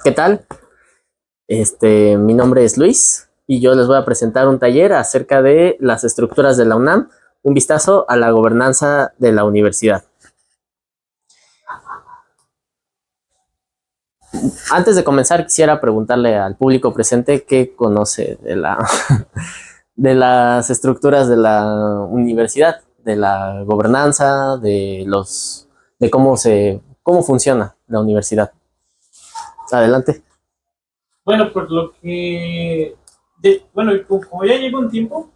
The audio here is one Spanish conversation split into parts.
¿Qué tal? Mi nombre es Luis y yo les voy a presentar un taller acerca de las estructuras de la UNAM, un vistazo a la gobernanza de la universidad. Antes de comenzar, quisiera preguntarle al público presente qué conoce de las estructuras de la universidad, de la gobernanza, de cómo funciona la universidad. Adelante. Bueno, por lo que, como ya llevo un tiempo,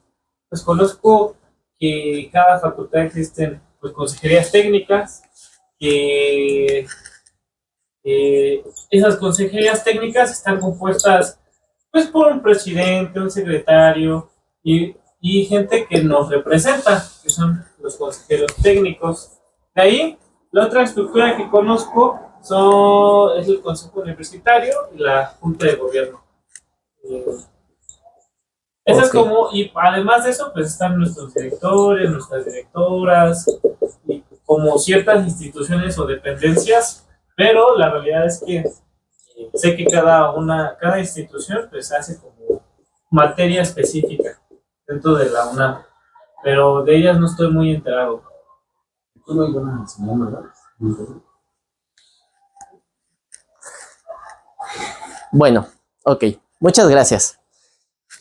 pues conozco que cada facultad existen pues consejerías técnicas, que esas consejerías técnicas están compuestas pues por un presidente, un secretario y gente que nos representa, que son los consejeros técnicos. De ahí, la otra estructura que conozco es el Consejo Universitario y la Junta de Gobierno. Esa es como, y además de eso, pues están nuestros directores, nuestras directoras, y como ciertas instituciones o dependencias, pero la realidad es que sé que cada institución pues hace como materia específica dentro de la UNAM, pero de ellas no estoy muy enterado. Tú no iban a enseñar, ¿verdad? Bueno, ok, muchas gracias.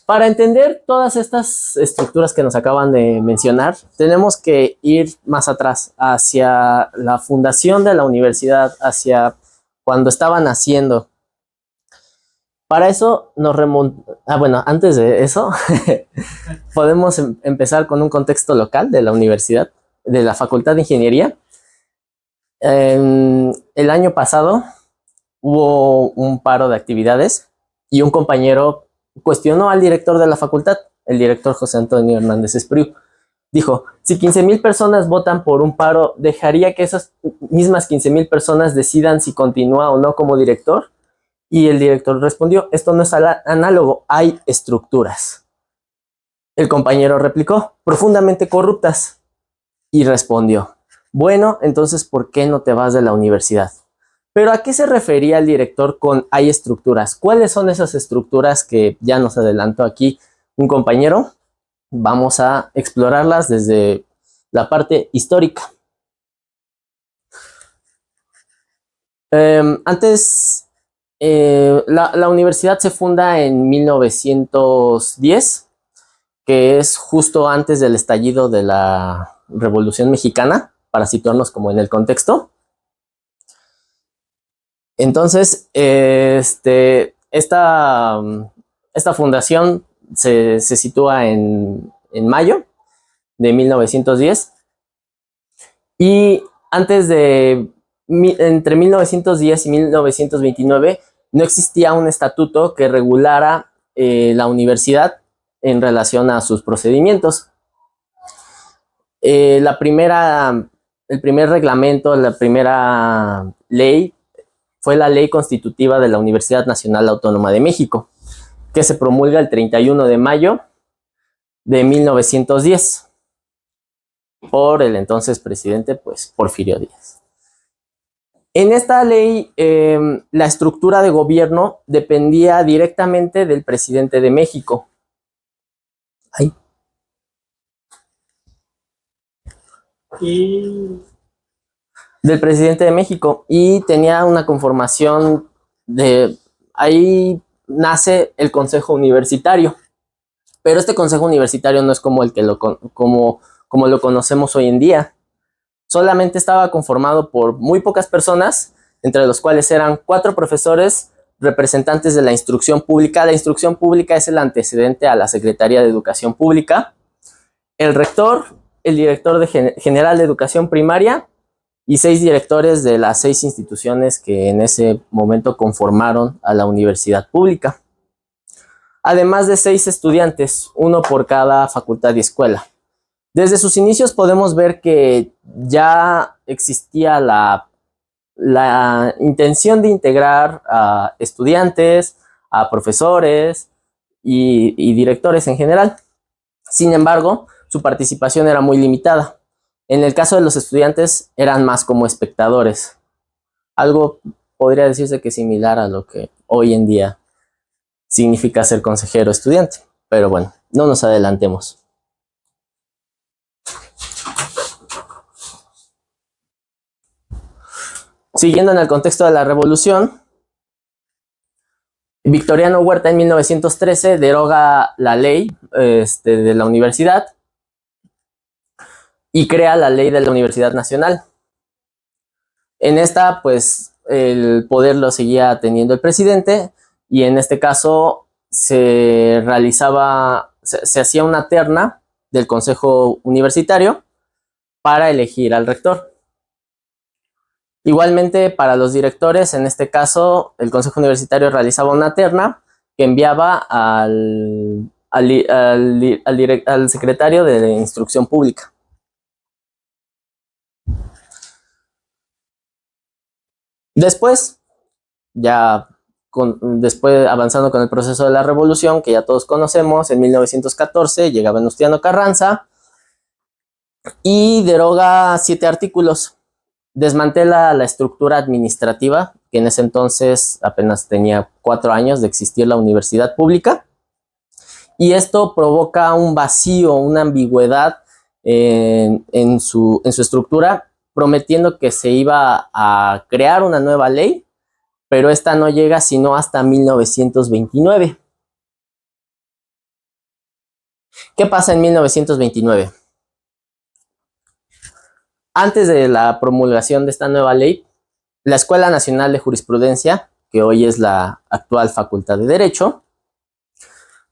Para entender todas estas estructuras que nos acaban de mencionar, tenemos que ir más atrás, hacia la fundación de la universidad, hacia cuando estaba naciendo. Para eso nos remontamos, bueno, antes de eso, podemos empezar con un contexto local de la universidad, de la Facultad de Ingeniería. El año pasado hubo un paro de actividades y un compañero cuestionó al director de la facultad, el director José Antonio Hernández Espriu. Dijo, si 15,000 personas votan por un paro, ¿dejaría que esas mismas 15,000 personas decidan si continúa o no como director? Y el director respondió, esto no es análogo, hay estructuras. El compañero replicó, profundamente corruptas. Y respondió, bueno, entonces, ¿por qué no te vas de la universidad? Pero ¿a qué se refería el director con hay estructuras? ¿Cuáles son esas estructuras que ya nos adelantó aquí un compañero? Vamos a explorarlas desde la parte histórica. La universidad se funda en 1910, que es justo antes del estallido de la Revolución Mexicana, para situarnos como en el contexto. Entonces, esta fundación se sitúa en mayo de 1910 y entre 1910 y 1929 no existía un estatuto que regulara la universidad en relación a sus procedimientos. El primer reglamento, la primera ley fue la Ley Constitutiva de la Universidad Nacional Autónoma de México, que se promulga el 31 de mayo de 1910 por el entonces presidente, pues, Porfirio Díaz. En esta ley, la estructura de gobierno dependía directamente del presidente de México. Ay. Del presidente de México, y tenía una conformación ahí nace el Consejo Universitario, pero este Consejo Universitario no es como como lo conocemos hoy en día. Solamente estaba conformado por muy pocas personas, entre los cuales eran 4 profesores representantes de la instrucción pública. La instrucción pública es el antecedente a la Secretaría de Educación Pública, el rector, el director general de Educación Primaria y 6 directores de las 6 instituciones que en ese momento conformaron a la universidad pública. Además de 6 estudiantes, 1 por cada facultad y escuela. Desde sus inicios podemos ver que ya existía la intención de integrar a estudiantes, a profesores y directores en general. Sin embargo, su participación era muy limitada. En el caso de los estudiantes, eran más como espectadores. Algo podría decirse que similar a lo que hoy en día significa ser consejero estudiante. Pero bueno, no nos adelantemos. Siguiendo en el contexto de la revolución, Victoriano Huerta en 1913 deroga la ley de la universidad y crea la ley de la Universidad Nacional. En esta, pues, el poder lo seguía teniendo el presidente y en este caso se hacía una terna del Consejo Universitario para elegir al rector. Igualmente, para los directores, en este caso, el Consejo Universitario realizaba una terna que enviaba al secretario de Instrucción Pública. Después, después avanzando con el proceso de la revolución, que ya todos conocemos, en 1914 llega Venustiano Carranza y deroga 7 artículos. Desmantela la estructura administrativa, que en ese entonces apenas tenía 4 años de existir la universidad pública, y esto provoca un vacío, una ambigüedad en su estructura, prometiendo que se iba a crear una nueva ley, pero esta no llega sino hasta 1929. ¿Qué pasa en 1929? Antes de la promulgación de esta nueva ley, la Escuela Nacional de Jurisprudencia, que hoy es la actual Facultad de Derecho,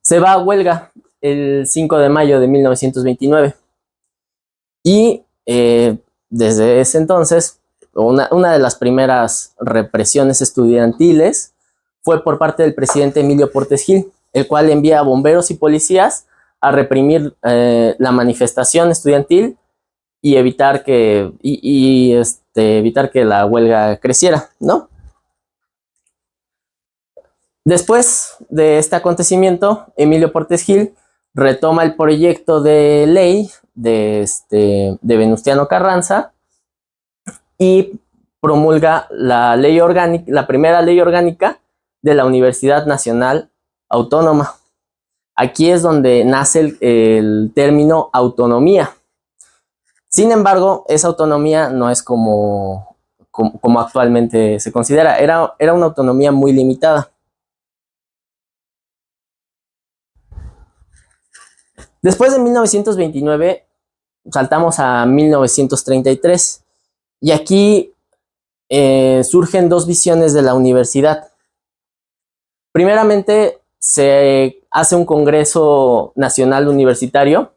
se va a huelga el 5 de mayo de 1929. Y desde ese entonces, una de las primeras represiones estudiantiles fue por parte del presidente Emilio Portes Gil, el cual envía a bomberos y policías a reprimir la manifestación estudiantil y evitar que la huelga creciera, ¿no? Después de este acontecimiento, Emilio Portes Gil retoma el proyecto de ley de Venustiano Carranza y promulga la primera ley orgánica de la Universidad Nacional Autónoma. Aquí es donde nace el término autonomía. Sin embargo, esa autonomía no es como actualmente se considera. Era una autonomía muy limitada. Después de 1929, saltamos a 1933. Y aquí surgen 2 visiones de la universidad. Primeramente, se hace un Congreso Nacional Universitario,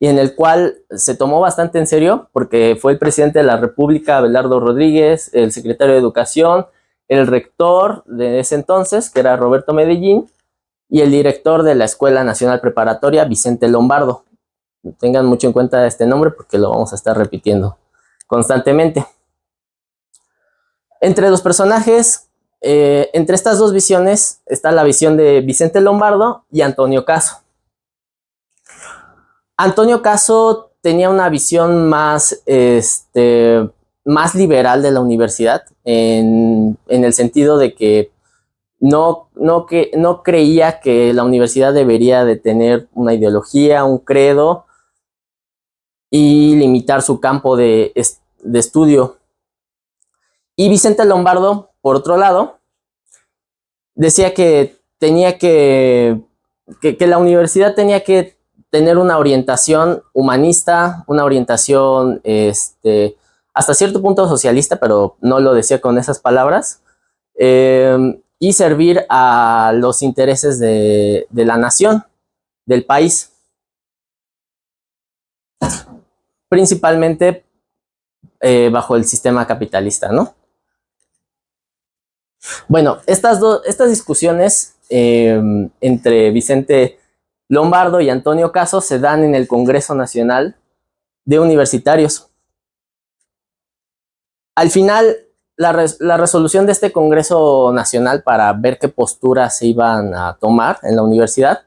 y en el cual se tomó bastante en serio, porque fue el presidente de la República, Abelardo Rodríguez, el secretario de Educación, el rector de ese entonces, que era Roberto Medellín, y el director de la Escuela Nacional Preparatoria, Vicente Lombardo. Tengan mucho en cuenta este nombre porque lo vamos a estar repitiendo constantemente. Entre los personajes, entre estas 2 visiones, está la visión de Vicente Lombardo y Antonio Caso. Antonio Caso tenía una visión más liberal de la universidad, en el sentido de que no creía que la universidad debería de tener una ideología, un credo y limitar su campo de estudio. Y Vicente Lombardo, por otro lado, decía que la universidad tenía que tener una orientación humanista, una orientación hasta cierto punto socialista, pero no lo decía con esas palabras, y servir a los intereses de la nación, del país, principalmente bajo el sistema capitalista, ¿no? Bueno, estas discusiones entre Vicente Lombardo y Antonio Caso se dan en el Congreso Nacional de Universitarios. Al final, la resolución de este Congreso Nacional para ver qué posturas se iban a tomar en la universidad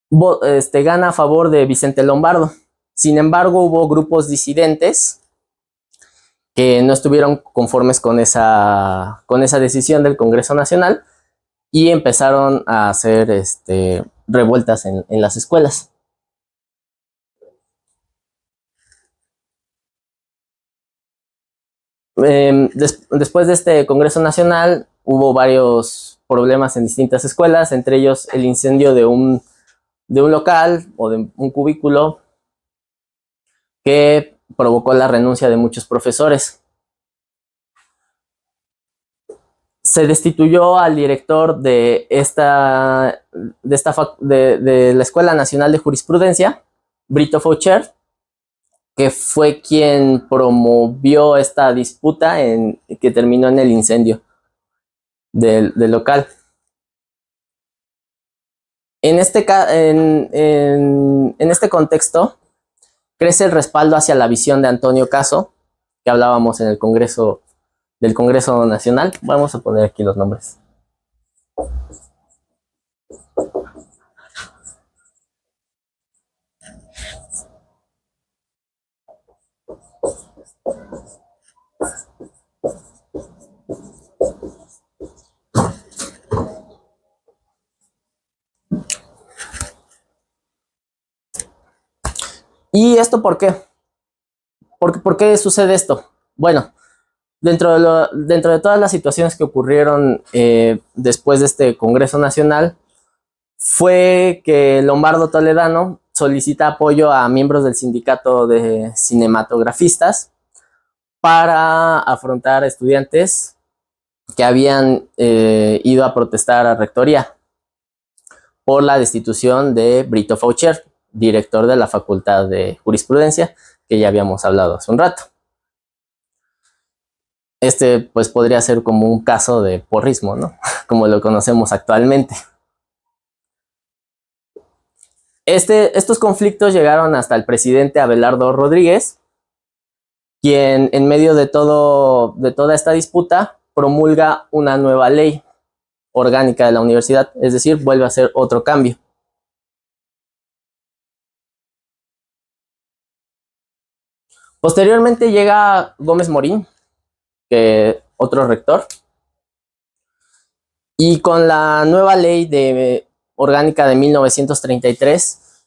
gana a favor de Vicente Lombardo. Sin embargo, hubo grupos disidentes que no estuvieron conformes con esa decisión del Congreso Nacional y empezaron a hacer revueltas en las escuelas. Después de este Congreso Nacional hubo varios problemas en distintas escuelas, entre ellos el incendio de un local o de un cubículo que provocó la renuncia de muchos profesores. Se destituyó al director de la Escuela Nacional de Jurisprudencia, Brito Faucher, que fue quien promovió esta disputa que terminó en el incendio del local. En este contexto, crece el respaldo hacia la visión de Antonio Caso, que hablábamos en el Congreso Nacional. Vamos a poner aquí los nombres. ¿Y esto por qué? ¿Por qué sucede esto? Bueno, dentro de todas las situaciones que ocurrieron después de este Congreso Nacional, fue que Lombardo Toledano solicita apoyo a miembros del sindicato de cinematografistas para afrontar a estudiantes que habían ido a protestar a rectoría por la destitución de Brito Faucher, director de la Facultad de Jurisprudencia, que ya habíamos hablado hace un rato. Pues podría ser como un caso de porrismo, ¿no? Como lo conocemos actualmente. Estos conflictos llegaron hasta el presidente Abelardo Rodríguez, quien en medio de toda esta disputa promulga una nueva ley orgánica de la universidad, es decir, vuelve a hacer otro cambio. Posteriormente llega Gómez Morín, otro rector, y con la nueva ley orgánica de 1933,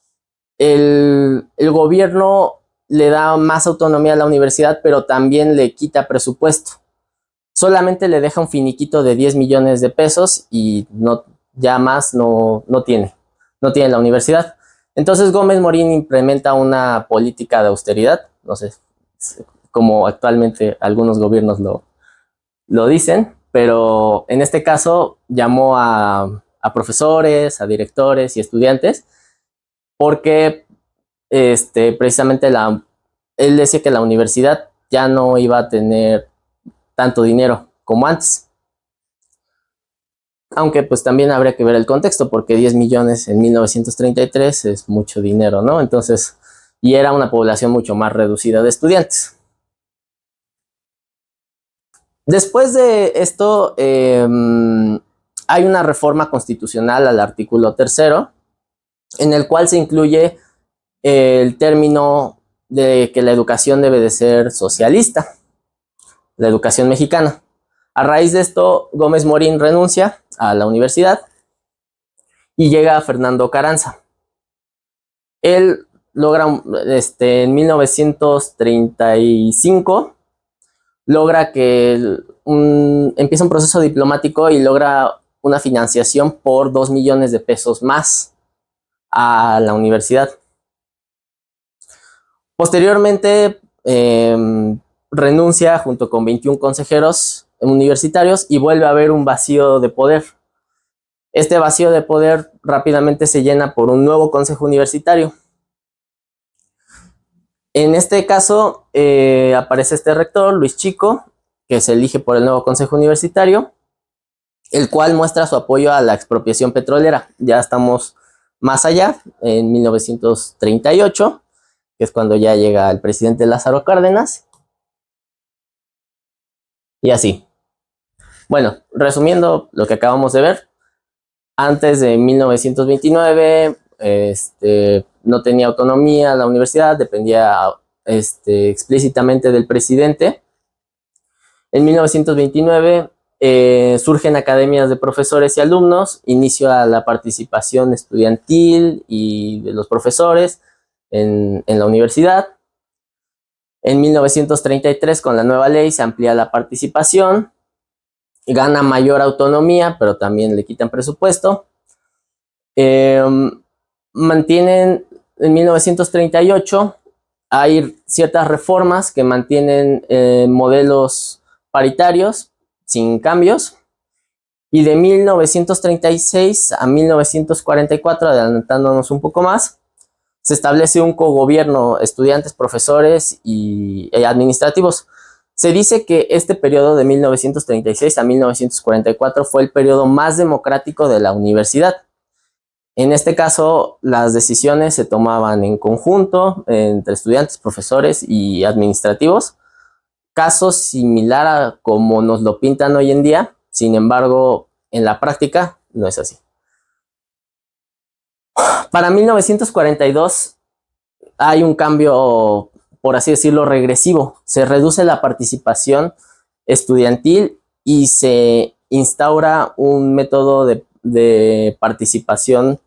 el gobierno le da más autonomía a la universidad, pero también le quita presupuesto. Solamente le deja un finiquito de 10 millones de pesos y ya más no tiene la universidad. Entonces Gómez Morín implementa una política de austeridad, no sé, como actualmente algunos gobiernos lo dicen, pero en este caso llamó a profesores, a directores y estudiantes, porque precisamente él decía que la universidad ya no iba a tener tanto dinero como antes. Aunque pues también habría que ver el contexto, porque 10 millones en 1933 es mucho dinero, ¿no? Entonces, y era una población mucho más reducida de estudiantes. Después de esto, hay una reforma constitucional al artículo 3º, en el cual se incluye el término de que la educación debe de ser socialista, la educación mexicana. A raíz de esto, Gómez Morín renuncia a la universidad y llega Fernando Carranza. Él logra, en 1935, logra que empieza un proceso diplomático y logra una financiación por 2 millones de pesos más a la universidad. Posteriormente, renuncia junto con 21 consejeros universitarios y vuelve a haber un vacío de poder. Este vacío de poder rápidamente se llena por un nuevo consejo universitario. En este caso aparece este rector, Luis Chico, que se elige por el nuevo consejo universitario, el cual muestra su apoyo a la expropiación petrolera. Ya estamos más allá, en 1938, que es cuando ya llega el presidente Lázaro Cárdenas. Y así. Bueno, resumiendo lo que acabamos de ver, antes de 1929, no tenía autonomía la universidad, dependía explícitamente del presidente. En 1929 surgen academias de profesores y alumnos, inicio a la participación estudiantil y de los profesores en la universidad. En 1933, con la nueva ley, se amplía la participación, gana mayor autonomía, pero también le quitan presupuesto. Mantienen, en 1938, hay ciertas reformas que mantienen modelos paritarios, sin cambios. Y de 1936 a 1944, adelantándonos un poco más, se establece un cogobierno, estudiantes, profesores y administrativos. Se dice que este periodo de 1936 a 1944 fue el periodo más democrático de la universidad. En este caso, las decisiones se tomaban en conjunto entre estudiantes, profesores y administrativos. Caso similar a como nos lo pintan hoy en día, sin embargo, en la práctica no es así. Para 1942 hay un cambio, por así decirlo, regresivo. Se reduce la participación estudiantil y se instaura un método de participación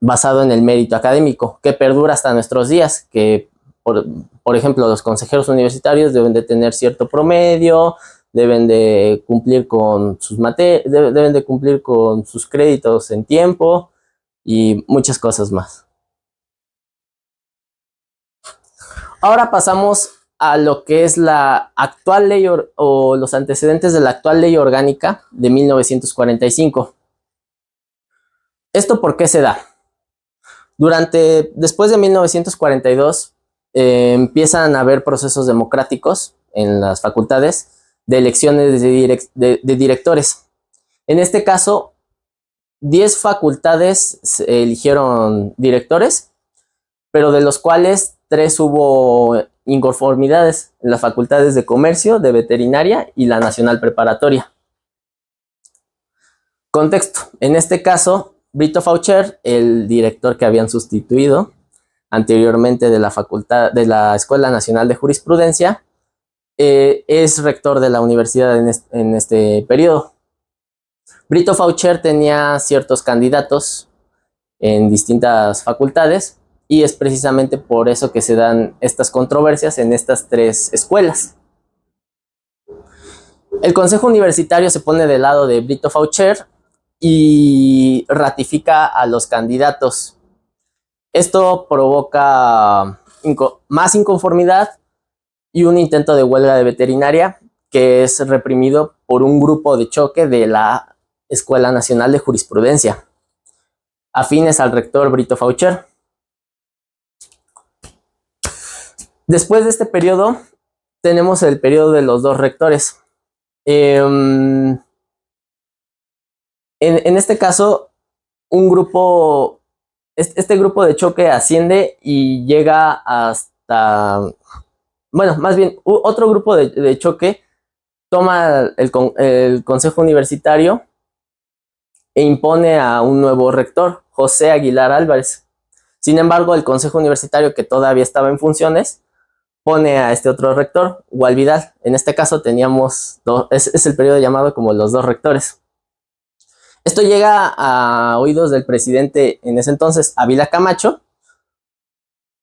basado en el mérito académico, que perdura hasta nuestros días, que por ejemplo, los consejeros universitarios deben de tener cierto promedio, deben de cumplir con deben de cumplir con sus créditos en tiempo y muchas cosas más. Ahora pasamos a lo que es la actual ley o los antecedentes de la actual ley orgánica de 1945. ¿Esto por qué se da? Después de 1942 empiezan a haber procesos democráticos en las facultades de elecciones de directores. En este caso, 10 facultades eligieron directores, pero de los cuales 3 hubo inconformidades en las facultades de comercio, de veterinaria y la nacional preparatoria. Contexto: en este caso, Brito Faucher, el director que habían sustituido anteriormente de la Escuela Nacional de Jurisprudencia, es rector de la universidad en este periodo. Brito Faucher tenía ciertos candidatos en distintas facultades y es precisamente por eso que se dan estas controversias en estas 3 escuelas. El Consejo Universitario se pone del lado de Brito Faucher y ratifica a los candidatos. Esto provoca más inconformidad y un intento de huelga de veterinaria que es reprimido por un grupo de choque de la Escuela Nacional de Jurisprudencia, afines al rector Brito Faucher. Después de este periodo, tenemos el periodo de los 2 rectores. En este caso, este grupo de choque asciende y llega hasta, bueno, más bien, otro grupo de choque toma el Consejo Universitario e impone a un nuevo rector, José Aguilar Álvarez. Sin embargo, el Consejo Universitario, que todavía estaba en funciones, pone a este otro rector, Gual Vidal. En este caso teníamos es el periodo llamado como los 2 rectores. Esto llega a oídos del presidente en ese entonces, Ávila Camacho,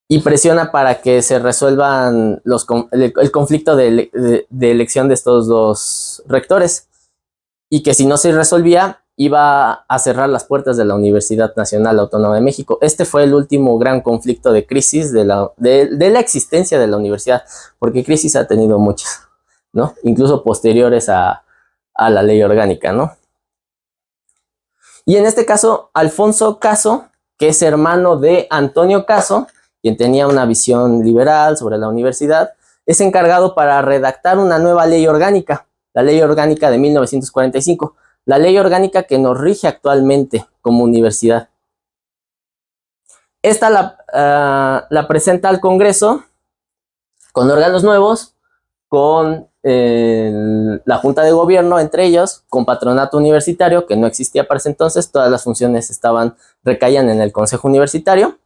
y presiona para que se resuelvan el conflicto de elección de estos 2 rectores, y que si no se resolvía, iba a cerrar las puertas de la Universidad Nacional Autónoma de México. Este fue el último gran conflicto de crisis de la existencia de la universidad, porque crisis ha tenido muchas, ¿no? Incluso posteriores a la ley orgánica, ¿no? Y en este caso, Alfonso Caso, que es hermano de Antonio Caso, quien tenía una visión liberal sobre la universidad, es encargado para redactar una nueva ley orgánica, la ley orgánica de 1945, la ley orgánica que nos rige actualmente como universidad. Esta la presenta al Congreso con órganos nuevos, con la Junta de Gobierno, entre ellos, con Patronato Universitario, que no existía para ese entonces, todas las funciones recaían en el Consejo Universitario.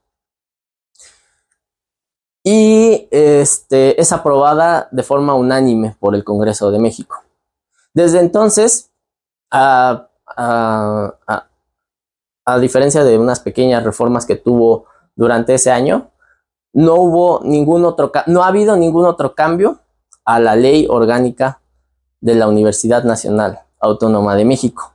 y es aprobada de forma unánime por el Congreso de México. Desde entonces, a diferencia de unas pequeñas reformas que tuvo durante ese año, no ha habido ningún otro cambio a la ley orgánica de la Universidad Nacional Autónoma de México.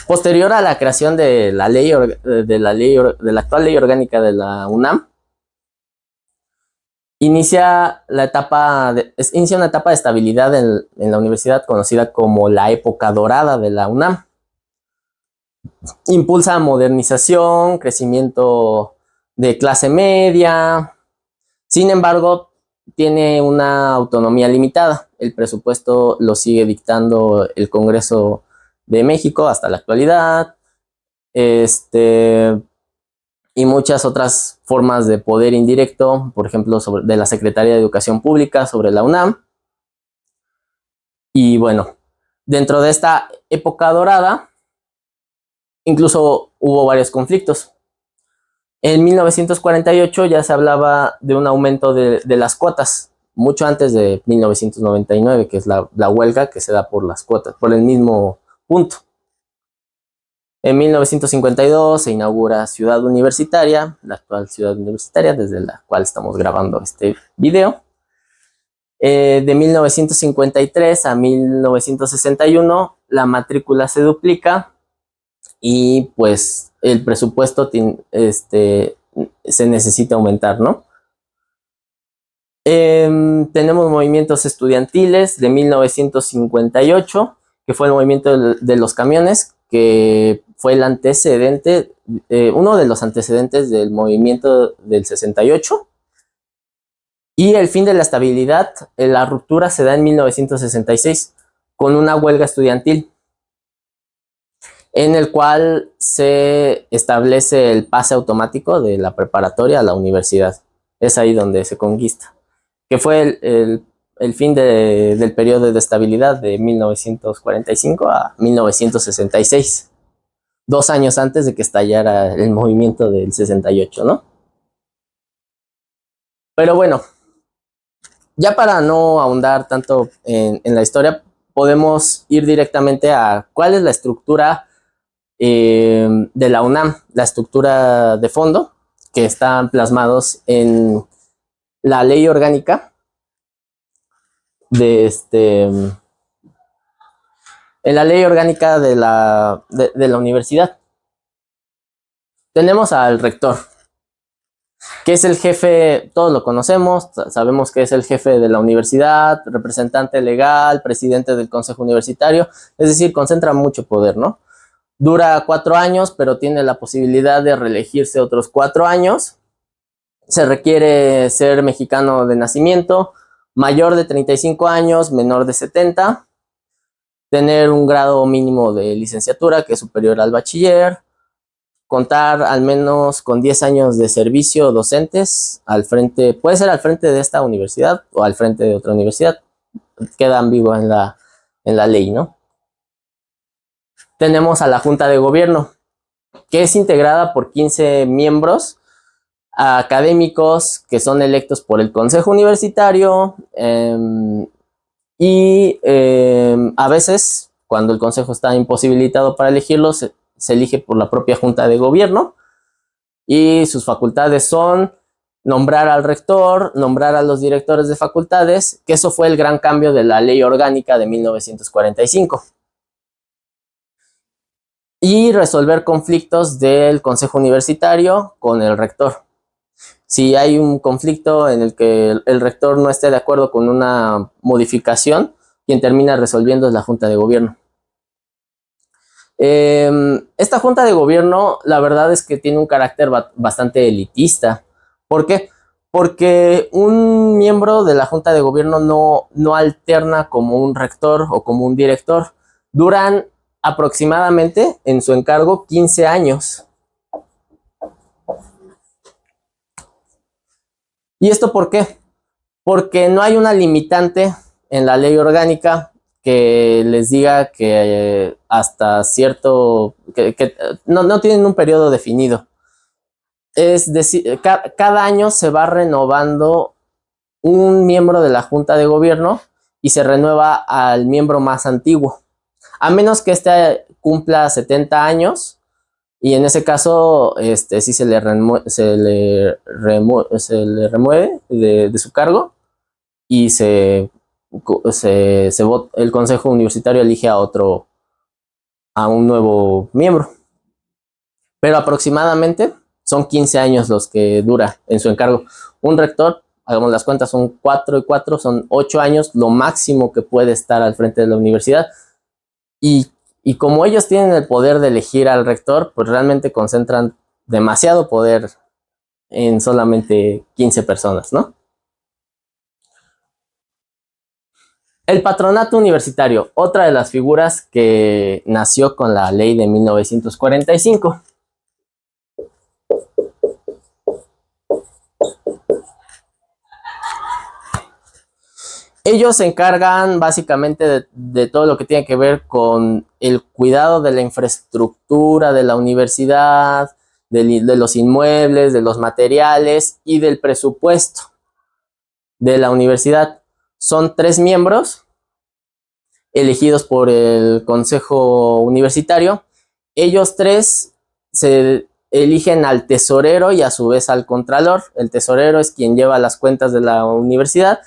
Posterior a la creación de la actual ley orgánica de la UNAM, inicia una etapa de estabilidad en la universidad conocida como la época dorada de la UNAM. Impulsa modernización, crecimiento de clase media. Sin embargo, tiene una autonomía limitada. El presupuesto lo sigue dictando el Congreso de México hasta la actualidad. Y muchas otras formas de poder indirecto, por ejemplo, de la Secretaría de Educación Pública sobre la UNAM. Y bueno, dentro de esta época dorada, incluso hubo varios conflictos. En 1948 ya se hablaba de un aumento de las cuotas, mucho antes de 1999, que es la huelga que se da por las cuotas, por el mismo punto. En 1952 se inaugura Ciudad Universitaria, la actual Ciudad Universitaria, desde la cual estamos grabando este video. De 1953 a 1961 la matrícula se duplica y pues el presupuesto se necesita aumentar, ¿no? Tenemos movimientos estudiantiles de 1958, que fue el movimiento de los camiones, que fue el antecedente, uno de los antecedentes del movimiento del 68. Y el fin de la estabilidad, la ruptura se da en 1966, con una huelga estudiantil, en el cual se establece el pase automático de la preparatoria a la universidad. Es ahí donde se conquista, que fue el fin del periodo de estabilidad de 1945 a 1966, 2 años antes de que estallara el movimiento del 68, ¿no? Pero bueno, ya para no ahondar tanto en la historia, podemos ir directamente a cuál es la estructura de la UNAM, la estructura de fondo, que están plasmados en la ley orgánica de en la ley orgánica de la universidad. Tenemos al rector, que es el jefe, todos lo conocemos, sabemos que es el jefe de la universidad, representante legal, presidente del consejo universitario, es decir, concentra mucho poder, ¿no? Dura 4 años, pero tiene la posibilidad de reelegirse otros 4 años. Se requiere ser mexicano de nacimiento, mayor de 35 años, menor de 70, tener un grado mínimo de licenciatura que es superior al bachiller, contar al menos con 10 años de servicio docentes al frente, puede ser al frente de esta universidad o al frente de otra universidad, queda ambiguo en la ley, ¿no? Tenemos a la Junta de Gobierno, que es integrada por 15 miembros académicos que son electos por el Consejo Universitario y a veces, cuando el Consejo está imposibilitado para elegirlos, se elige por la propia Junta de Gobierno y sus facultades son nombrar al rector, nombrar a los directores de facultades, que eso fue el gran cambio de la ley orgánica de 1945. Y resolver conflictos del consejo universitario con el rector. Si hay un conflicto en el que el rector no esté de acuerdo con una modificación, quien termina resolviendo es la Junta de Gobierno. Esta Junta de Gobierno, la verdad es que tiene un carácter bastante elitista. ¿Por qué? Porque un miembro de la Junta de Gobierno no alterna como un rector o como un director. Duran aproximadamente en su encargo 15 años. ¿Y esto por qué? Porque no hay una limitante en la ley orgánica que les diga que hasta cierto, que no tienen un periodo definido. Es decir, cada año se va renovando un miembro de la Junta de Gobierno y se renueva al miembro más antiguo, a menos que este cumpla 70 años, y en ese caso sí se le remueve de su cargo y el Consejo Universitario elige a un nuevo miembro. Pero aproximadamente son 15 años los que dura en su encargo. Un rector, hagamos las cuentas, son 4 y 4, son 8 años, lo máximo que puede estar al frente de la universidad. Y como ellos tienen el poder de elegir al rector, pues realmente concentran demasiado poder en solamente 15 personas, ¿no? El patronato universitario, otra de las figuras que nació con la ley de 1945. Ellos se encargan básicamente de todo lo que tiene que ver con el cuidado de la infraestructura de la universidad, de los inmuebles, de los materiales y del presupuesto de la universidad. Son 3 miembros elegidos por el Consejo Universitario. Ellos 3 se eligen al tesorero y a su vez al contralor. El tesorero es quien lleva las cuentas de la universidad.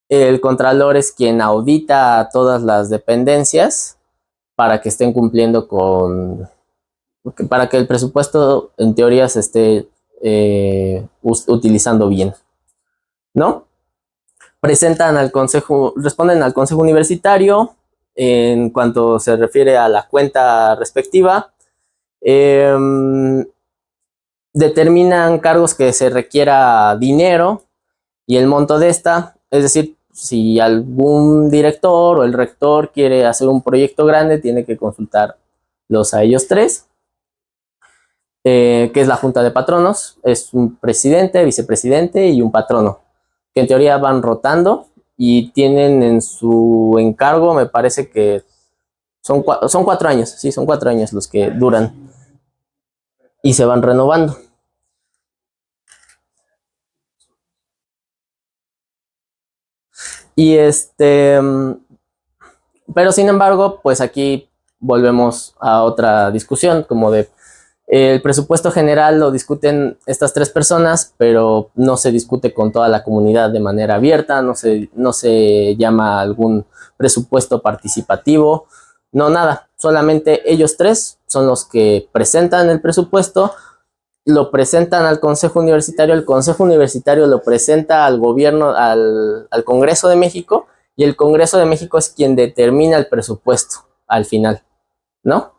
El contralor es quien audita a todas las dependencias para que estén cumpliendo para que el presupuesto en teoría se esté utilizando bien, ¿no? Responden al consejo universitario en cuanto se refiere a la cuenta respectiva. Determinan cargos que se requiera dinero y el monto de esta, es decir, si algún director o el rector quiere hacer un proyecto grande, tiene que consultarlos a ellos 3, que es la junta de patronos. Es un presidente, vicepresidente y un patrono, que en teoría van rotando y tienen en su encargo, me parece que son 4 años, sí, son 4 años los que duran y se van renovando. Y pero sin embargo, pues aquí volvemos a otra discusión, como de el presupuesto general lo discuten estas 3 personas, pero no se discute con toda la comunidad de manera abierta, no se llama algún presupuesto participativo, no, nada, solamente ellos 3 son los que presentan el presupuesto, lo presentan al Consejo Universitario, el Consejo Universitario lo presenta al gobierno, al Congreso de México, y el Congreso de México es quien determina el presupuesto al final, ¿no?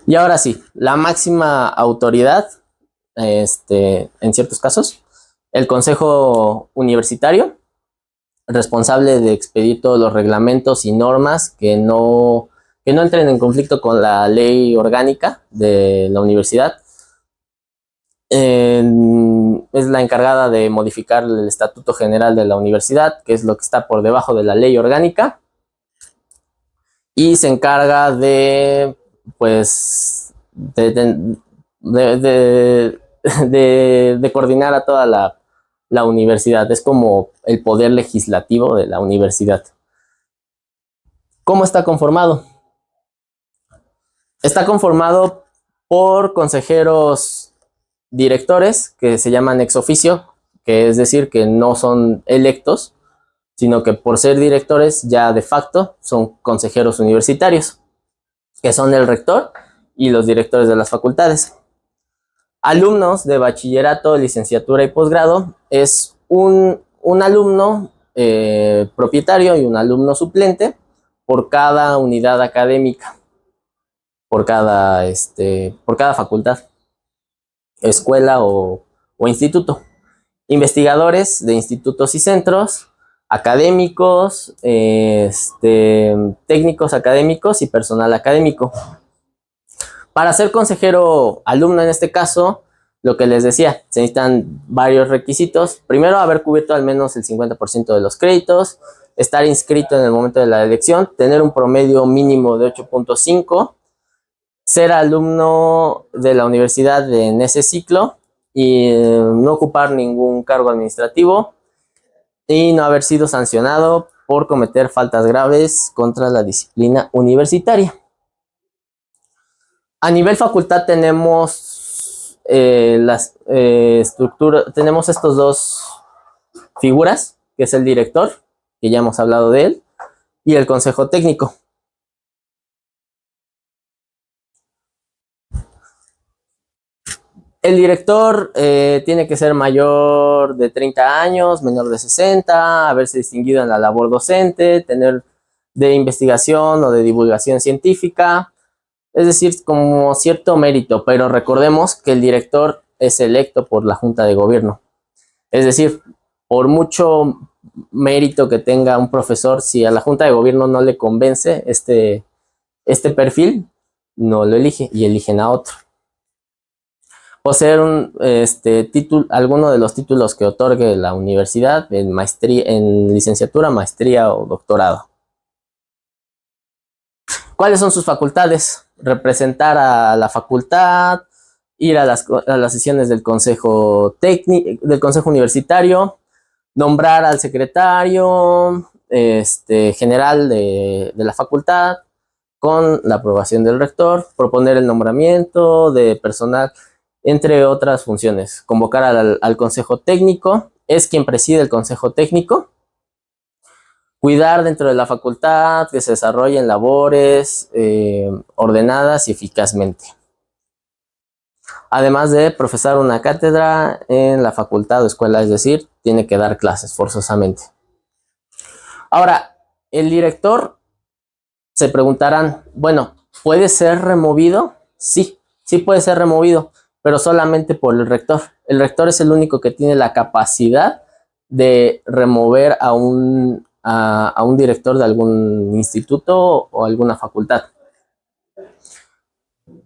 Y ahora sí, la máxima autoridad, en ciertos casos, el Consejo Universitario, responsable de expedir todos los reglamentos y normas que no entren en conflicto con la ley orgánica de la universidad. Es la encargada de modificar el Estatuto General de la Universidad, que es lo que está por debajo de la ley orgánica, y se encarga de, pues, de coordinar a toda la universidad. Es como el poder legislativo de la universidad. ¿Cómo está conformado? Está conformado por consejeros directores que se llaman ex oficio, que es decir, que no son electos, sino que por ser directores ya de facto son consejeros universitarios, que son el rector y los directores de las facultades. Alumnos de bachillerato, licenciatura y posgrado es un alumno propietario y un alumno suplente por cada unidad académica, por cada facultad, escuela o instituto. Investigadores de institutos y centros, académicos, técnicos académicos y personal académico. Para ser consejero alumno en este caso, Lo que les decía, se necesitan varios requisitos. Primero, haber cubierto al menos el 50% de los créditos, estar inscrito en el momento de la elección, tener un promedio mínimo de 8.5, ser alumno de la universidad en ese ciclo y no ocupar ningún cargo administrativo y no haber sido sancionado por cometer faltas graves contra la disciplina universitaria. A nivel facultad tenemos las estructuras, tenemos estos dos figuras, que es el director, que ya hemos hablado de él, y el consejo técnico. El director tiene que ser mayor de 30 años, menor de 60, haberse distinguido en la labor docente, tener de investigación o de divulgación científica, es decir, como cierto mérito, pero recordemos que el director es electo por la Junta de Gobierno. Es decir, por mucho mérito que tenga un profesor, si a la Junta de Gobierno no le convence este perfil, no lo elige y eligen a otro. Poseer alguno de los títulos que otorgue la universidad en maestría, en licenciatura, maestría o doctorado. ¿Cuáles son sus facultades? Representar a la facultad, ir a las sesiones del consejo técnico, del consejo universitario, nombrar al secretario general de la facultad con la aprobación del rector, proponer el nombramiento de personal, entre otras funciones. Convocar al consejo técnico, es quien preside el consejo técnico. Cuidar dentro de la facultad que se desarrollen labores ordenadas y eficazmente. Además de profesar una cátedra en la facultad o escuela, es decir, tiene que dar clases forzosamente. Ahora, el director, se preguntarán, bueno, ¿puede ser removido? Sí, sí puede ser removido, pero solamente por el rector. El rector es el único que tiene la capacidad de remover a un director de algún instituto o alguna facultad.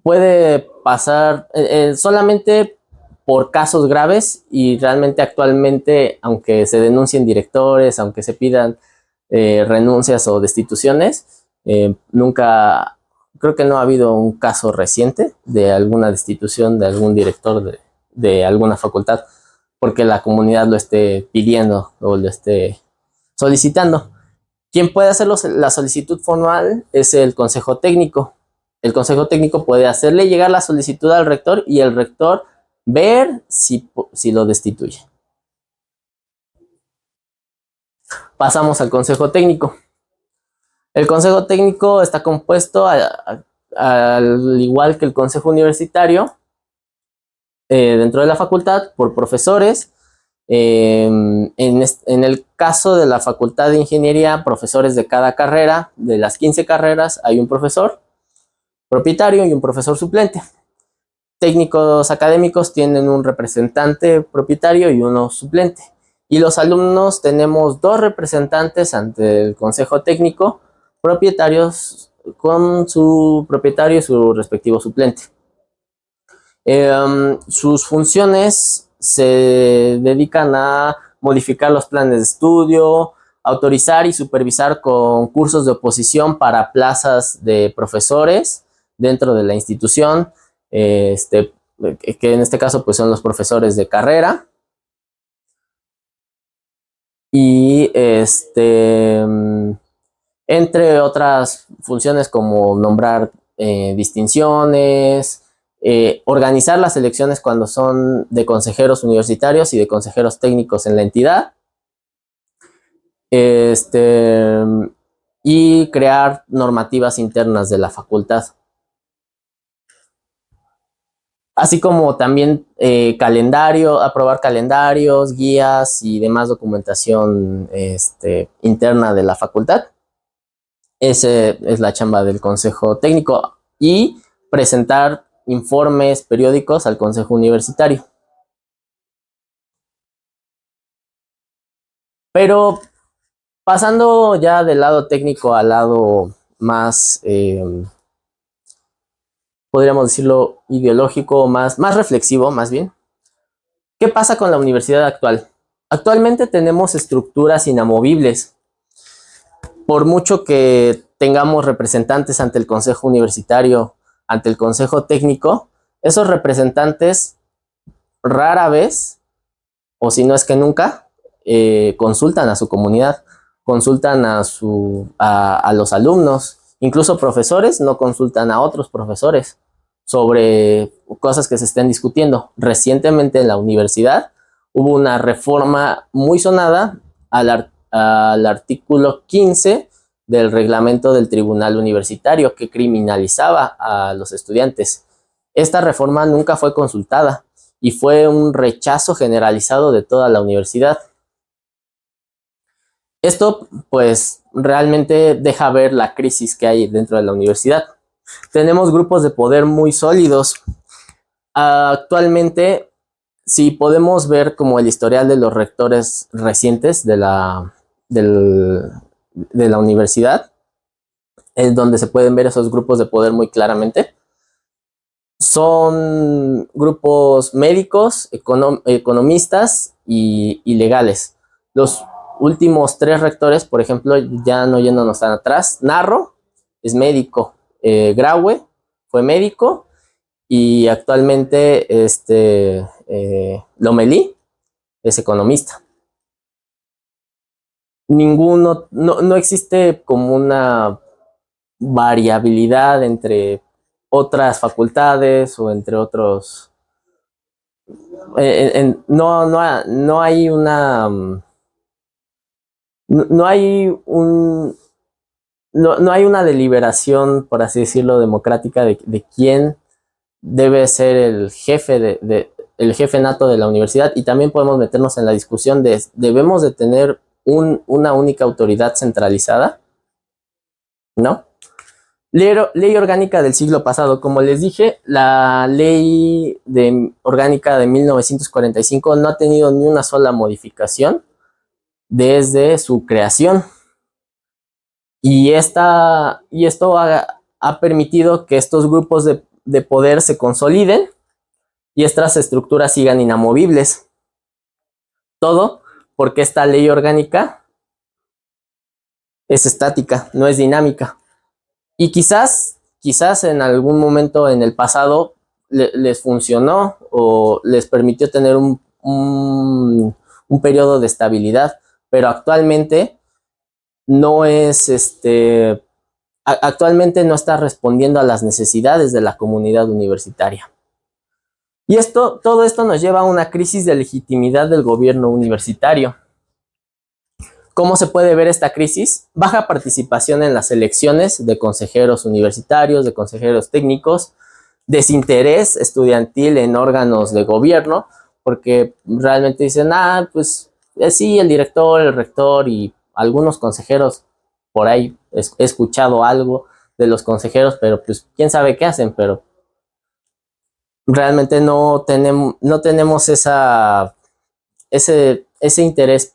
Puede pasar solamente por casos graves y realmente actualmente, aunque se denuncien directores, aunque se pidan renuncias o destituciones, nunca, creo que no ha habido un caso reciente de alguna destitución de algún director de alguna facultad porque la comunidad lo esté pidiendo o lo esté solicitando. Quien puede hacer la solicitud formal es el consejo técnico. El consejo técnico puede hacerle llegar la solicitud al rector y el rector ver si lo destituye. Pasamos al consejo técnico. El consejo técnico está compuesto, al igual que el consejo universitario, dentro de la facultad, por profesores. En el caso de la Facultad de Ingeniería, profesores de cada carrera, de las 15 carreras, hay un profesor propietario y un profesor suplente. Técnicos académicos tienen un representante propietario y uno suplente. Y los alumnos tenemos 2 representantes ante el consejo técnico, propietarios con su propietario y su respectivo suplente. Sus funciones se dedican a modificar los planes de estudio, autorizar y supervisar concursos de oposición para plazas de profesores dentro de la institución, que en este caso pues son los profesores de carrera. Y entre otras funciones como nombrar distinciones, organizar las elecciones cuando son de consejeros universitarios y de consejeros técnicos en la entidad, y crear normativas internas de la facultad. Así como también aprobar calendarios, guías y demás documentación interna de la facultad. Esa es la chamba del consejo técnico. Y presentar informes periódicos al consejo universitario. Pero pasando ya del lado técnico al lado más, podríamos decirlo, ideológico, más reflexivo, más bien. ¿Qué pasa con la universidad actual? Actualmente tenemos estructuras inamovibles. Por mucho que tengamos representantes ante el Consejo Universitario, ante el Consejo Técnico, esos representantes rara vez, o si no es que nunca, consultan a su comunidad, consultan a los alumnos, incluso profesores no consultan a otros profesores sobre cosas que se estén discutiendo. Recientemente en la universidad hubo una reforma muy sonada al artículo 15 del reglamento del Tribunal Universitario que criminalizaba a los estudiantes. Esta reforma nunca fue consultada y fue un rechazo generalizado de toda la universidad. Esto, pues, realmente deja ver la crisis que hay dentro de la universidad. Tenemos grupos de poder muy sólidos. Actualmente, si podemos ver como el historial de los rectores recientes de la universidad, es donde se pueden ver esos grupos de poder muy claramente. Son grupos médicos, economistas y legales. Los últimos 3 rectores, por ejemplo, ya no yéndonos tan atrás, Narro es médico, Graue fue médico y actualmente Lomelí es economista. No existe como una variabilidad entre otras facultades o entre otros. No hay una. No hay un. No hay una deliberación, por así decirlo, democrática de quién debe ser el jefe nato de la universidad, y también podemos meternos en la discusión de debemos de tener una única autoridad centralizada, ¿no? Ley orgánica del siglo pasado. Como les dije, la ley orgánica de 1945 no ha tenido ni una sola modificación desde su creación. Y esto ha permitido que estos grupos de poder se consoliden y estas estructuras sigan inamovibles. Todo porque esta ley orgánica es estática, no es dinámica. Y quizás en algún momento en el pasado les funcionó o les permitió tener un periodo de estabilidad, pero actualmente actualmente no está respondiendo a las necesidades de la comunidad universitaria. Y todo esto nos lleva a una crisis de legitimidad del gobierno universitario. ¿Cómo se puede ver esta crisis? Baja participación en las elecciones de consejeros universitarios, de consejeros técnicos, desinterés estudiantil en órganos de gobierno, porque realmente dicen, pues sí, el director, el rector y algunos consejeros, por ahí he escuchado algo de los consejeros, pero pues quién sabe qué hacen, pero realmente no tenemos ese interés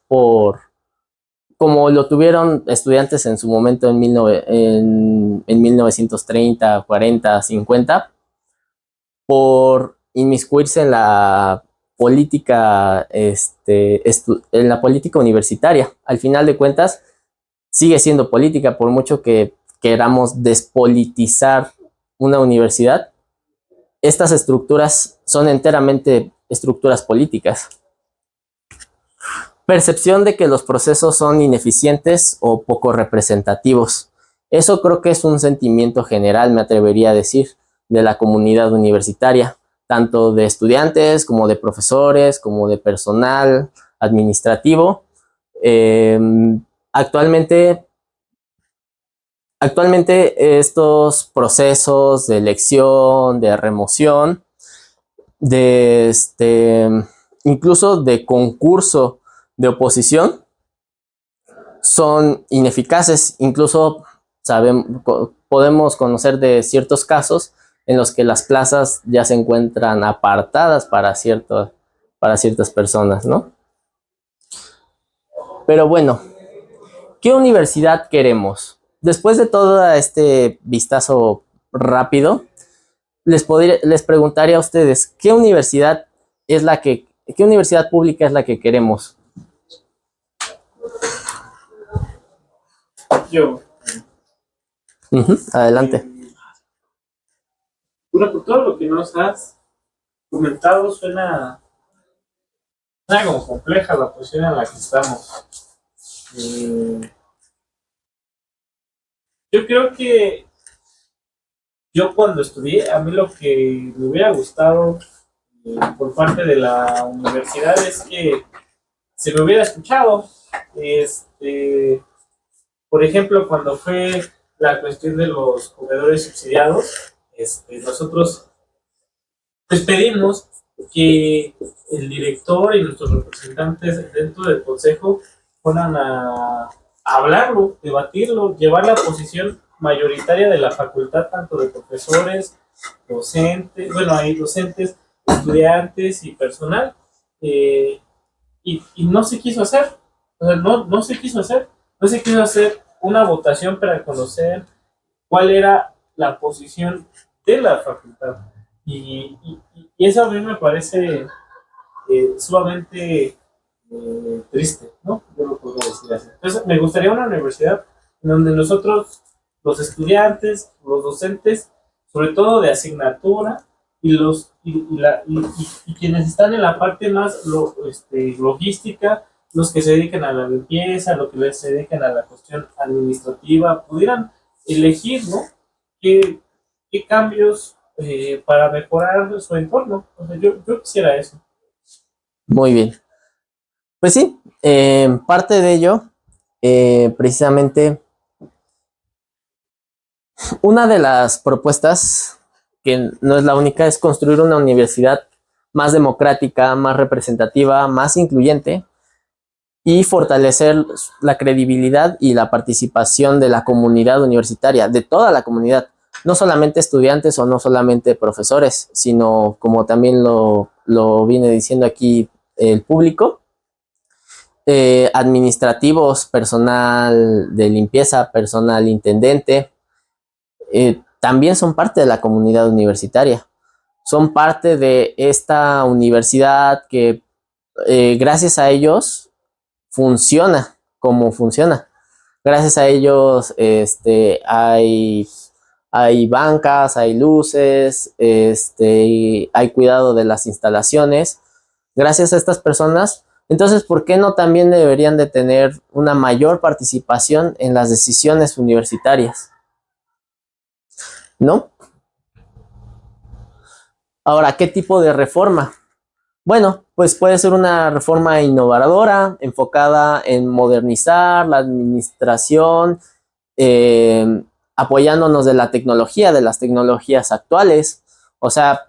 como lo tuvieron estudiantes en su momento en 1930, 40, 50, por inmiscuirse en la política, en la política universitaria. Al final de cuentas, sigue siendo política, por mucho que queramos despolitizar una universidad. Estas estructuras son enteramente estructuras políticas. Percepción de que los procesos son ineficientes o poco representativos. Eso creo que es un sentimiento general, me atrevería a decir, de la comunidad universitaria, tanto de estudiantes como de profesores, como de personal administrativo. Actualmente estos procesos de elección, de remoción, incluso de concurso de oposición, son ineficaces. Incluso podemos conocer de ciertos casos en los que las plazas ya se encuentran apartadas para ciertas personas, ¿no? Pero bueno, ¿qué universidad queremos? Después de todo este vistazo rápido, les preguntaría a ustedes, ¿qué universidad es la que ¿Qué universidad pública es la que queremos? Yo, Adelante. bueno, por todo lo que nos has comentado, suena como compleja la posición en la que estamos. Yo creo que yo cuando estudié, a mí lo que me hubiera gustado por parte de la universidad es que se me hubiera escuchado. Por ejemplo, cuando fue la cuestión de los comedores subsidiados, nosotros pues pedimos que el director y nuestros representantes dentro del consejo fueran a hablarlo, debatirlo, llevar la posición mayoritaria de la facultad, tanto de profesores, docentes, bueno, hay docentes, estudiantes y personal, y no se quiso hacer, o sea, no se quiso hacer, no se quiso hacer una votación para conocer cuál era la posición de la facultad. Y eso a mí me parece sumamente triste, ¿no? Yo lo puedo decir así. Entonces, me gustaría una universidad en donde nosotros, los estudiantes, los docentes, sobre todo de asignatura, y quienes están en la parte más logística, los que se dedican a la limpieza, los que se dedican a la cuestión administrativa, pudieran elegir, ¿no? ¿Qué cambios para mejorar su entorno? O sea, yo quisiera eso. Muy bien. Pues sí, parte de ello, precisamente, una de las propuestas, que no es la única, es construir una universidad más democrática, más representativa, más incluyente y fortalecer la credibilidad y la participación de la comunidad universitaria, de toda la comunidad, no solamente estudiantes o no solamente profesores, sino como también lo viene diciendo aquí el público, administrativos, personal de limpieza, personal intendente, también son parte de la comunidad universitaria. Son parte de esta universidad que gracias a ellos funciona como funciona. Gracias a ellos hay bancas, hay luces, hay cuidado de las instalaciones. Gracias a estas personas, entonces, ¿por qué no también deberían de tener una mayor participación en las decisiones universitarias? ¿No? Ahora, ¿qué tipo de reforma? Bueno, pues puede ser una reforma innovadora, enfocada en modernizar la administración, apoyándonos de la tecnología, de las tecnologías actuales. O sea,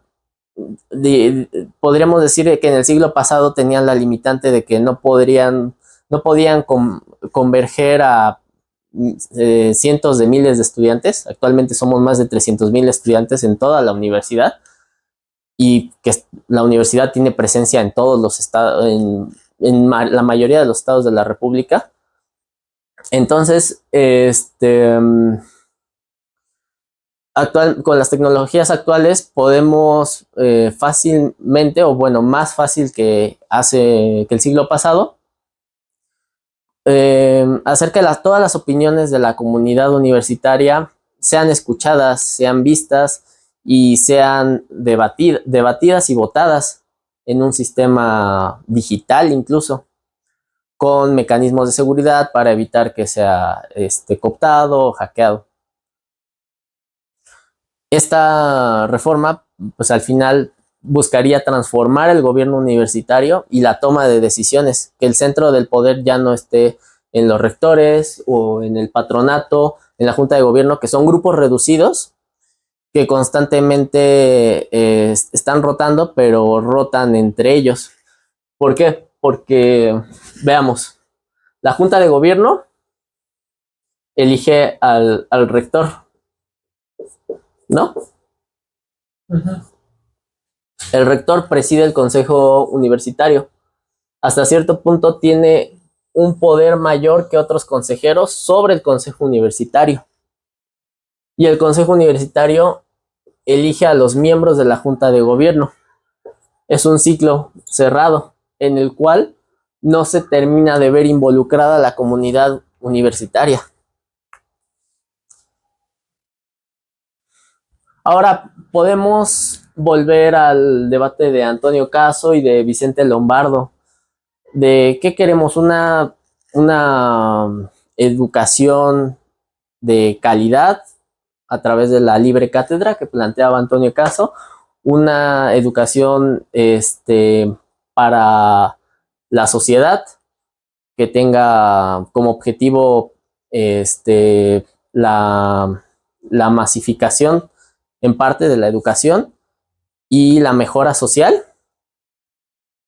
podríamos decir que en el siglo pasado tenían la limitante de que no podían converger a cientos de miles de estudiantes. Actualmente somos más de 300,000 estudiantes en toda la universidad, y que la universidad tiene presencia en todos los estados, en la mayoría de los estados de la República. Entonces, con las tecnologías actuales podemos fácilmente, o bueno, más fácil que el siglo pasado, hacer que todas las opiniones de la comunidad universitaria sean escuchadas, sean vistas y sean debatidas y votadas en un sistema digital, incluso con mecanismos de seguridad para evitar que sea cooptado o hackeado. Esta reforma, pues al final buscaría transformar el gobierno universitario y la toma de decisiones, que el centro del poder ya no esté en los rectores o en el patronato, en la junta de gobierno, que son grupos reducidos que constantemente están rotando, pero rotan entre ellos. ¿Por qué? Porque, veamos, la junta de gobierno elige al rector, ¿no? Uh-huh. El rector preside el consejo universitario. Hasta cierto punto tiene un poder mayor que otros consejeros sobre el consejo universitario. Y el consejo universitario elige a los miembros de la junta de gobierno. Es un ciclo cerrado en el cual no se termina de ver involucrada la comunidad universitaria. Ahora podemos volver al debate de Antonio Caso y de Vicente Lombardo, de qué queremos, una educación de calidad a través de la libre cátedra que planteaba Antonio Caso, una educación para la sociedad que tenga como objetivo la masificación en parte de la educación y la mejora social.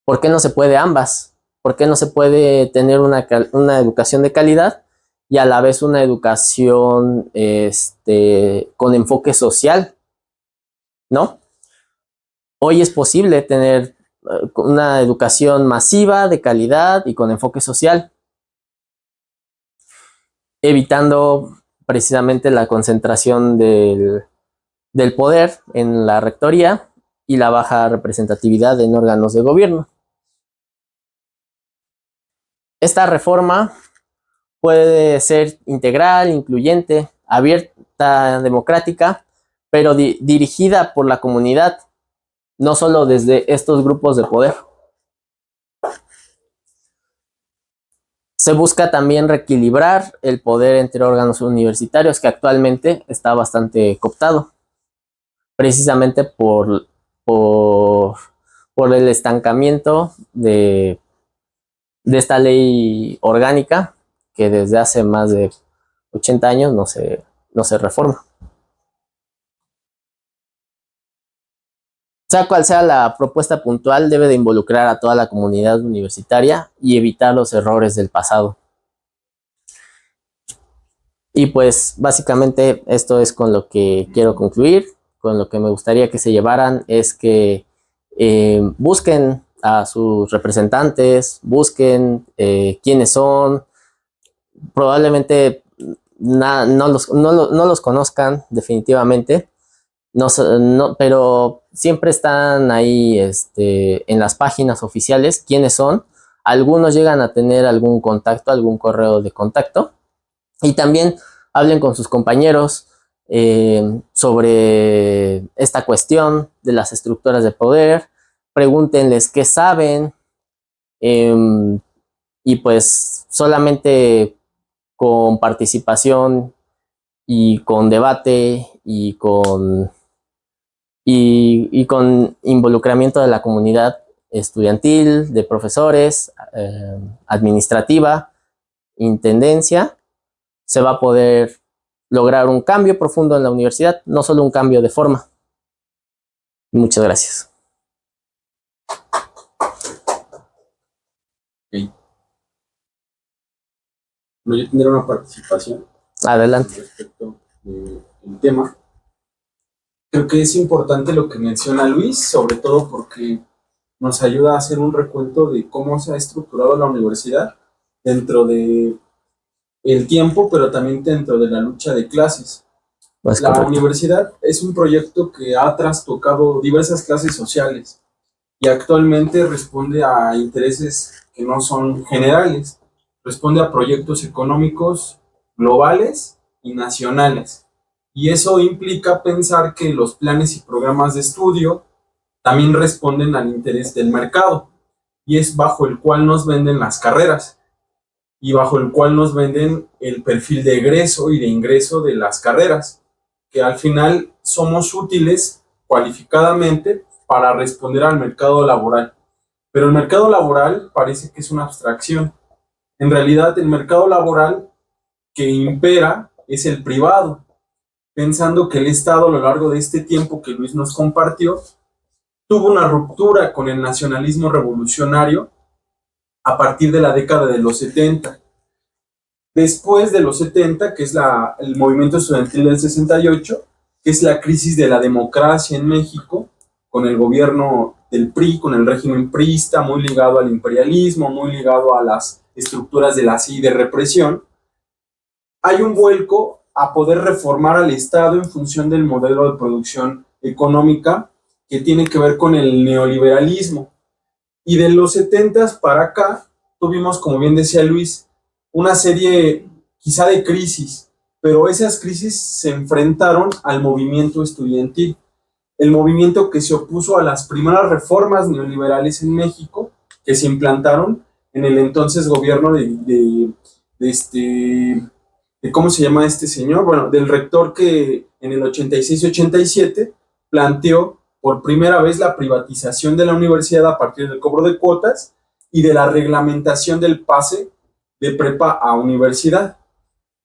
¿Por qué no se puede ambas? ¿Por qué no se puede tener una educación de calidad y a la vez una educación con enfoque social? ¿No? Hoy es posible tener una educación masiva, de calidad y con enfoque social, evitando precisamente la concentración del poder en la rectoría y la baja representatividad en órganos de gobierno. Esta reforma puede ser integral, incluyente, abierta, democrática, pero dirigida por la comunidad, no solo desde estos grupos de poder. Se busca también reequilibrar el poder entre órganos universitarios, que actualmente está bastante cooptado, precisamente por el estancamiento de esta ley orgánica que desde hace más de 80 años no se reforma. Sea cual sea la propuesta puntual, debe de involucrar a toda la comunidad universitaria y evitar los errores del pasado. Y pues básicamente esto es con lo que quiero concluir, con lo que me gustaría que se llevaran es que busquen a sus representantes, busquen quiénes son, probablemente no los conozcan definitivamente, pero siempre están ahí en las páginas oficiales quiénes son. Algunos llegan a tener algún contacto, algún correo de contacto, y también hablen con sus compañeros sobre esta cuestión de las estructuras de poder, pregúntenles qué saben, y pues solamente con participación y con debate y con involucramiento de la comunidad estudiantil, de profesores, administrativa, intendencia, se va a poder lograr un cambio profundo en la universidad, no solo un cambio de forma. Muchas gracias. Okay. Bueno, yo tendré una participación. Adelante. Respecto del tema. Creo que es importante lo que menciona Luis, sobre todo porque nos ayuda a hacer un recuento de cómo se ha estructurado la universidad dentro de el tiempo, pero también dentro de la lucha de clases. La universidad es un proyecto que ha trastocado diversas clases sociales y actualmente responde a intereses que no son generales, responde a proyectos económicos globales y nacionales. Y eso implica pensar que los planes y programas de estudio también responden al interés del mercado, y es bajo el cual nos venden las carreras y bajo el cual nos venden el perfil de egreso y de ingreso de las carreras, que al final somos útiles cualificadamente para responder al mercado laboral. Pero el mercado laboral parece que es una abstracción. En realidad, el mercado laboral que impera es el privado, pensando que el Estado, a lo largo de este tiempo que Luis nos compartió, tuvo una ruptura con el nacionalismo revolucionario a partir de la década de los 70. Después de los 70, que es el movimiento estudiantil del 68, que es la crisis de la democracia en México, con el gobierno del PRI, con el régimen priista, muy ligado al imperialismo, muy ligado a las estructuras de la CIA y de represión, hay un vuelco a poder reformar al Estado en función del modelo de producción económica que tiene que ver con el neoliberalismo. Y de los 70s para acá tuvimos, como bien decía Luis, una serie quizá de crisis, pero esas crisis se enfrentaron al movimiento estudiantil, el movimiento que se opuso a las primeras reformas neoliberales en México que se implantaron en el entonces gobierno de ¿cómo se llama este señor? Bueno, del rector que en el 86-87 planteó por primera vez la privatización de la universidad a partir del cobro de cuotas y de la reglamentación del pase de prepa a universidad.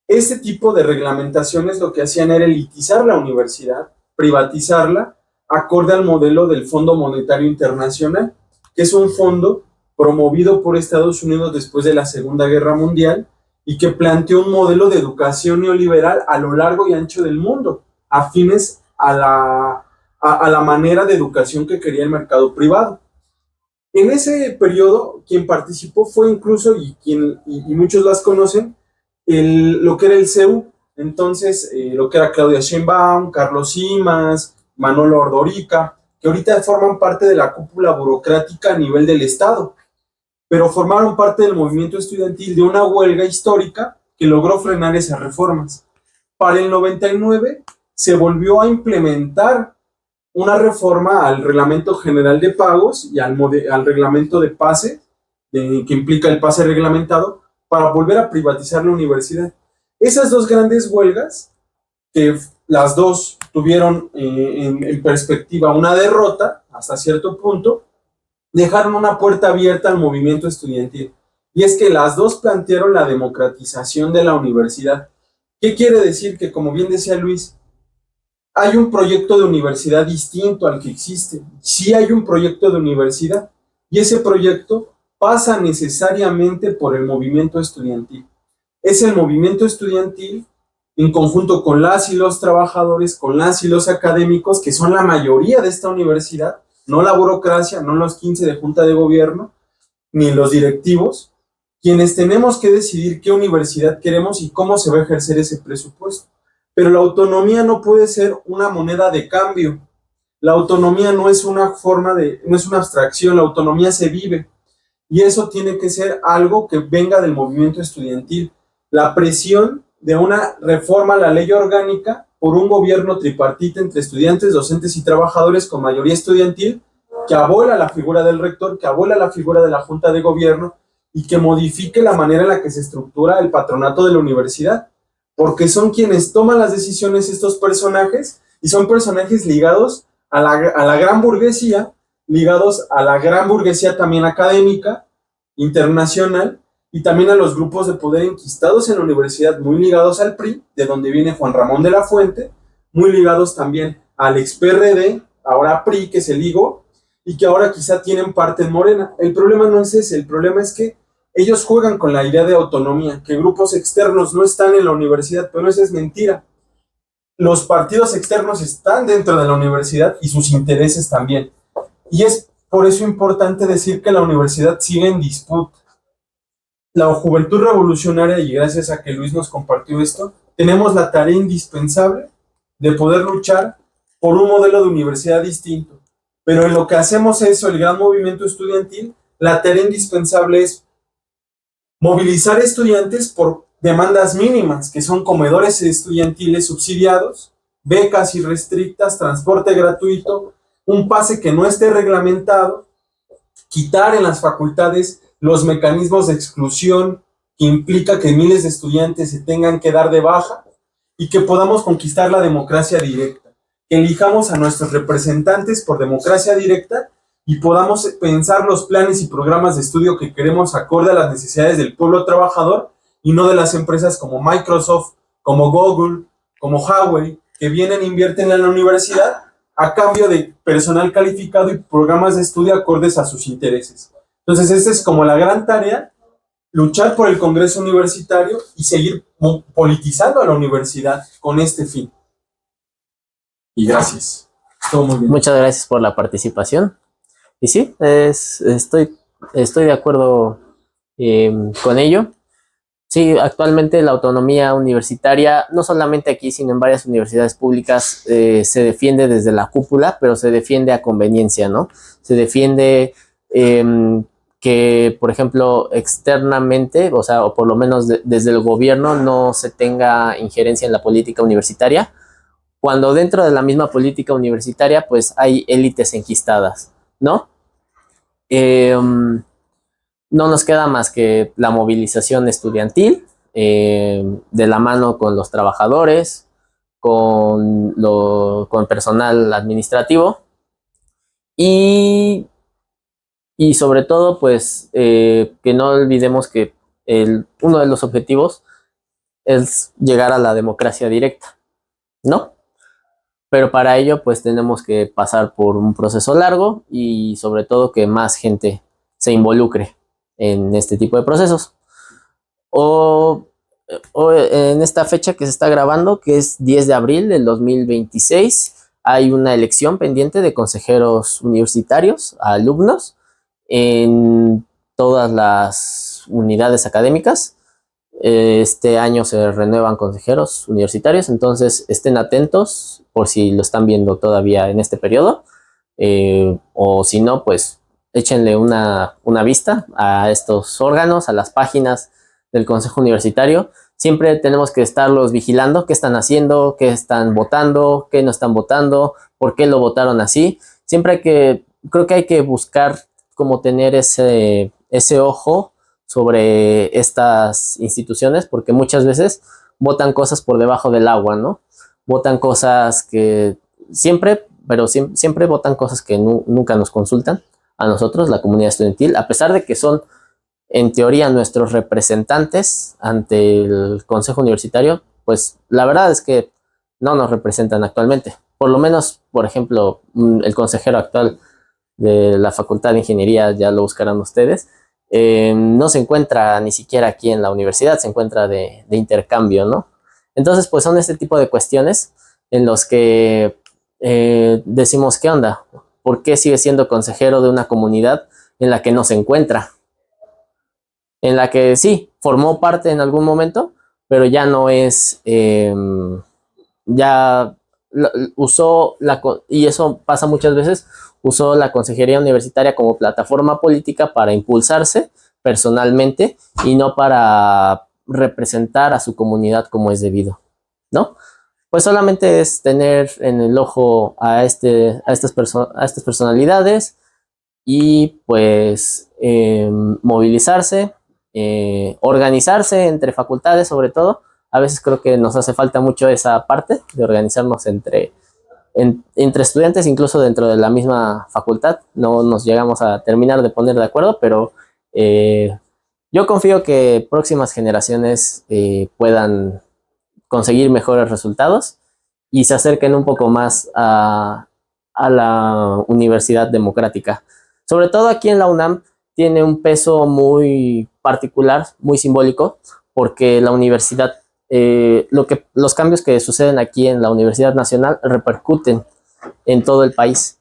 Este tipo de reglamentaciones lo que hacían era elitizar la universidad, privatizarla, acorde al modelo del Fondo Monetario Internacional, que es un fondo promovido por Estados Unidos después de la Segunda Guerra Mundial y que planteó un modelo de educación neoliberal a lo largo y ancho del mundo, afines a la manera de educación que quería el mercado privado. En ese periodo, quien participó fue incluso, y muchos las conocen, lo que era el CEU, entonces lo que era Claudia Sheinbaum, Carlos Simas, Manolo Ordorica, que ahorita forman parte de la cúpula burocrática a nivel del Estado, pero formaron parte del movimiento estudiantil de una huelga histórica que logró frenar esas reformas. Para el 99 se volvió a implementar una reforma al Reglamento General de Pagos y al reglamento de pase, que implica el pase reglamentado, para volver a privatizar la universidad. Esas dos grandes huelgas, que las dos tuvieron en perspectiva una derrota hasta cierto punto, dejaron una puerta abierta al movimiento estudiantil. Y es que las dos plantearon la democratización de la universidad. ¿Qué quiere decir? Que, como bien decía Luis, hay un proyecto de universidad distinto al que existe. Sí hay un proyecto de universidad, y ese proyecto pasa necesariamente por el movimiento estudiantil. Es el movimiento estudiantil, en conjunto con las y los trabajadores, con las y los académicos, que son la mayoría de esta universidad, no la burocracia, no los 15 de junta de gobierno, ni los directivos, quienes tenemos que decidir qué universidad queremos y cómo se va a ejercer ese presupuesto. Pero la autonomía no puede ser una moneda de cambio. La autonomía no es una no es una abstracción, la autonomía se vive. Y eso tiene que ser algo que venga del movimiento estudiantil. La presión de una reforma a la ley orgánica por un gobierno tripartita entre estudiantes, docentes y trabajadores con mayoría estudiantil, que abola la figura del rector, que abola la figura de la junta de gobierno y que modifique la manera en la que se estructura el patronato de la universidad, porque son quienes toman las decisiones estos personajes, y son personajes ligados a la gran burguesía, ligados a la gran burguesía también académica, internacional, y también a los grupos de poder enquistados en la universidad, muy ligados al PRI, de donde viene Juan Ramón de la Fuente, muy ligados también al ex-PRD, ahora PRI, que se ligó, y que ahora quizá tienen parte en Morena. El problema no es ese, el problema es que ellos juegan con la idea de autonomía, que grupos externos no están en la universidad, pero eso es mentira. Los partidos externos están dentro de la universidad y sus intereses también. Y es por eso importante decir que la universidad sigue en disputa. La juventud revolucionaria, y gracias a que Luis nos compartió esto, tenemos la tarea indispensable de poder luchar por un modelo de universidad distinto. Pero en lo que hacemos eso, el gran movimiento estudiantil, la tarea indispensable es movilizar estudiantes por demandas mínimas, que son comedores estudiantiles subsidiados, becas irrestrictas, transporte gratuito, un pase que no esté reglamentado, quitar en las facultades los mecanismos de exclusión que implica que miles de estudiantes se tengan que dar de baja y que podamos conquistar la democracia directa, que elijamos a nuestros representantes por democracia directa y podamos pensar los planes y programas de estudio que queremos acorde a las necesidades del pueblo trabajador y no de las empresas como Microsoft, como Google, como Huawei, que vienen e invierten en la universidad a cambio de personal calificado y programas de estudio acordes a sus intereses. Entonces, esta es como la gran tarea, luchar por el Congreso Universitario y seguir politizando a la universidad con este fin. Y gracias. Estuvo muy bien. Muchas gracias por la participación. Y sí, estoy de acuerdo con ello. Sí, actualmente la autonomía universitaria, no solamente aquí, sino en varias universidades públicas, se defiende desde la cúpula, pero se defiende a conveniencia, ¿no? Se defiende que, por ejemplo, externamente, o sea, o por lo menos desde el gobierno, no se tenga injerencia en la política universitaria, cuando dentro de la misma política universitaria, pues hay élites enquistadas, ¿no? No nos queda más que la movilización estudiantil, de la mano con los trabajadores, con personal administrativo y, y sobre todo, pues, que no olvidemos que uno de los objetivos es llegar a la democracia directa, ¿no? Pero para ello, pues, tenemos que pasar por un proceso largo y sobre todo que más gente se involucre en este tipo de procesos. O, o en esta fecha que se está grabando, que es 10 de abril del 2026, hay una elección pendiente de consejeros universitarios, alumnos, en todas las unidades académicas. Este año se renuevan consejeros universitarios, entonces estén atentos por si lo están viendo todavía en este periodo, o si no, pues échenle una vista a estos órganos, a las páginas del Consejo Universitario. Siempre tenemos que estarlos vigilando, qué están haciendo, qué están votando, qué no están votando, por qué lo votaron así. Creo que hay que buscar como tener ese ojo sobre estas instituciones, porque muchas veces votan cosas por debajo del agua, ¿no? Votan cosas que siempre votan cosas que nunca nos consultan a nosotros, la comunidad estudiantil, a pesar de que son en teoría nuestros representantes ante el Consejo Universitario, pues la verdad es que no nos representan actualmente. Por lo menos, por ejemplo, el consejero actual de la Facultad de Ingeniería, ya lo buscarán ustedes, no se encuentra ni siquiera aquí en la universidad, se encuentra de intercambio, ¿no? Entonces, pues son este tipo de cuestiones en los que decimos, ¿qué onda? ¿Por qué sigue siendo consejero de una comunidad en la que no se encuentra? En la que sí, formó parte en algún momento, pero ya no es, ya usó y eso pasa muchas veces, usó la consejería universitaria como plataforma política para impulsarse personalmente y no para representar a su comunidad como es debido, ¿no? Pues solamente es tener en el ojo a estas personalidades y pues movilizarse, organizarse entre facultades sobre todo. A veces creo que nos hace falta mucho esa parte de organizarnos entre estudiantes, incluso dentro de la misma facultad. No nos llegamos a terminar de poner de acuerdo, pero yo confío que próximas generaciones puedan conseguir mejores resultados y se acerquen un poco más a la universidad democrática. Sobre todo aquí en la UNAM tiene un peso muy particular, muy simbólico, porque la universidad, los cambios que suceden aquí en la Universidad Nacional repercuten en todo el país,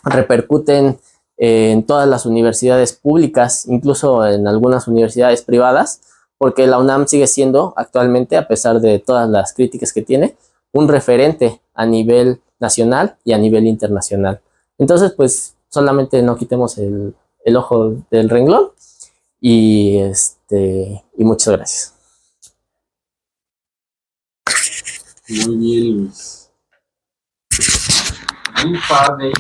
repercuten en todas las universidades públicas, incluso en algunas universidades privadas, porque la UNAM sigue siendo actualmente, a pesar de todas las críticas que tiene, un referente a nivel nacional y a nivel internacional. Entonces, pues solamente no quitemos el ojo del renglón y muchas gracias. Muy bien, Luis. Un par de